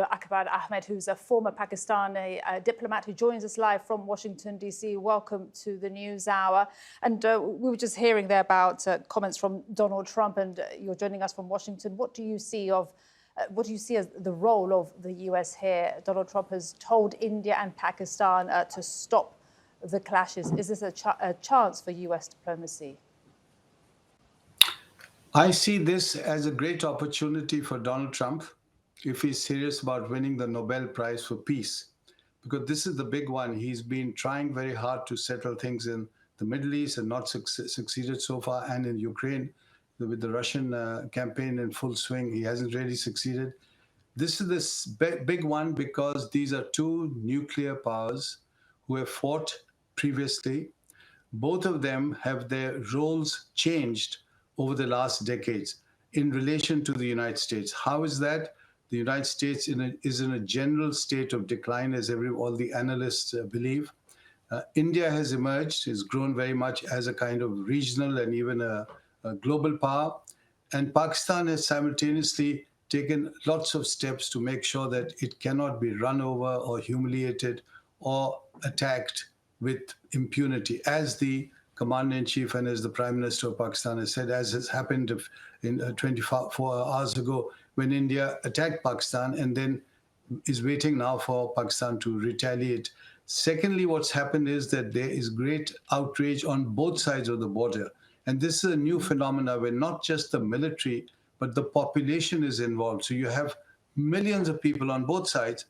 Akhbar Ahmed, who's a former Pakistani diplomat who joins us live from Washington, D.C. Welcome to the News Hour. And we were just hearing there about comments from Donald Trump, and you're joining us from Washington. What do you see as the role of the U.S. here? Donald Trump has told India and Pakistan to stop the clashes. Is this a chance for U.S. diplomacy? I see this as a great opportunity for Donald Trump if he's serious about winning the Nobel Prize for Peace, because this is the big one. He's been trying very hard to settle things in the Middle East and not succeeded so far, and in Ukraine with the Russian campaign in full swing, he hasn't really succeeded. This is this big one because these are two nuclear powers who have fought previously. Both of them have their roles changed over the last decades in relation to the United States. How is that? The United States is in a general state of decline, as all the analysts believe. India has emerged, has grown very much as a kind of regional and even a global power. And Pakistan has simultaneously taken lots of steps to make sure that it cannot be run over or humiliated or attacked with impunity, as the Commander-in-Chief and as the Prime Minister of Pakistan has said, as has happened in 24 hours ago when India attacked Pakistan and then is waiting now for Pakistan to retaliate. Secondly, what's happened is that there is great outrage on both sides of the border. And this is a new phenomenon where not just the military, but the population is involved. So you have millions of people on both sides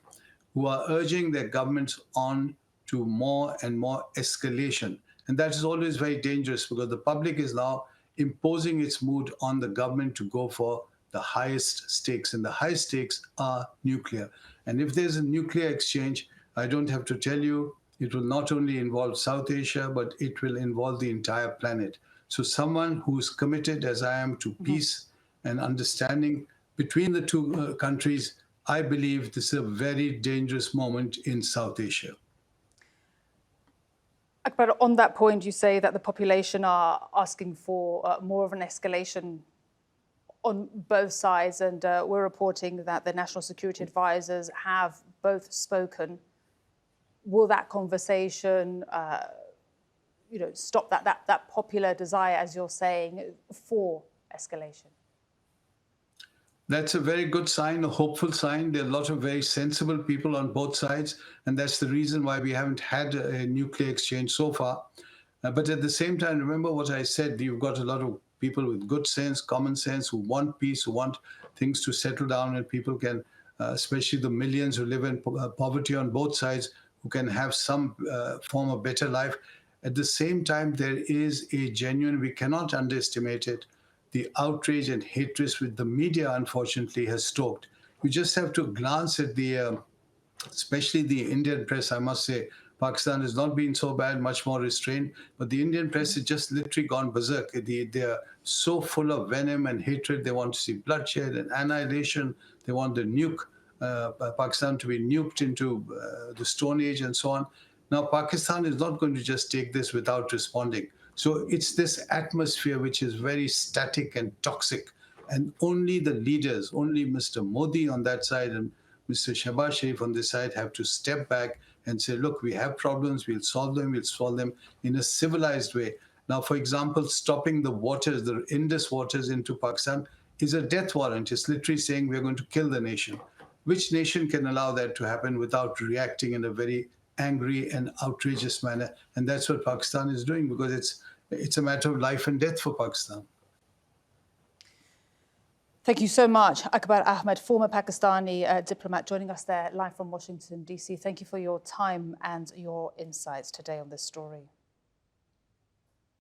who are urging their governments on to more and more escalation. And that is always very dangerous because the public is now imposing its mood on the government to go for the highest stakes. And the highest stakes are nuclear. And if there's a nuclear exchange, I don't have to tell you, it will not only involve South Asia, but it will involve the entire planet. So someone who's committed, as I am, to peace and understanding between the two countries, I believe this is a very dangerous moment in South Asia. But on that point, you say that the population are asking for more of an escalation on both sides, and we're reporting that the national security advisors have both spoken. Will that conversation, stop that popular desire, as you're saying, for escalation? That's a very good sign, a hopeful sign. There are a lot of very sensible people on both sides, and that's the reason why we haven't had a nuclear exchange so far. But at the same time, remember what I said, you've got a lot of people with good sense, common sense, who want peace, who want things to settle down, and people can, especially the millions who live in poverty on both sides, who can have some form of better life. At the same time, there is a genuine, we cannot underestimate it, the outrage and hatred which the media, unfortunately, has stoked. You just have to glance at especially the Indian press, I must say. Pakistan has not been so bad, much more restrained, but the Indian press has just literally gone berserk. They are so full of venom and hatred. They want to see bloodshed and annihilation. They want the Pakistan to be nuked into the Stone Age and so on. Now, Pakistan is not going to just take this without responding. So it's this atmosphere which is very static and toxic. And only the leaders, only Mr. Modi on that side and Mr. Shehbaz Sharif on this side have to step back and say, look, we have problems, we'll solve them in a civilized way. Now, for example, stopping the waters, the Indus waters into Pakistan is a death warrant. It's literally saying we're going to kill the nation. Which nation can allow that to happen without reacting in a very angry and outrageous manner? And that's what Pakistan is doing, because it's a matter of life and death for Pakistan. Thank you so much, Akhbar Ahmed, former Pakistani diplomat, joining us there live from Washington, D.C. Thank you for your time and your insights today on this story.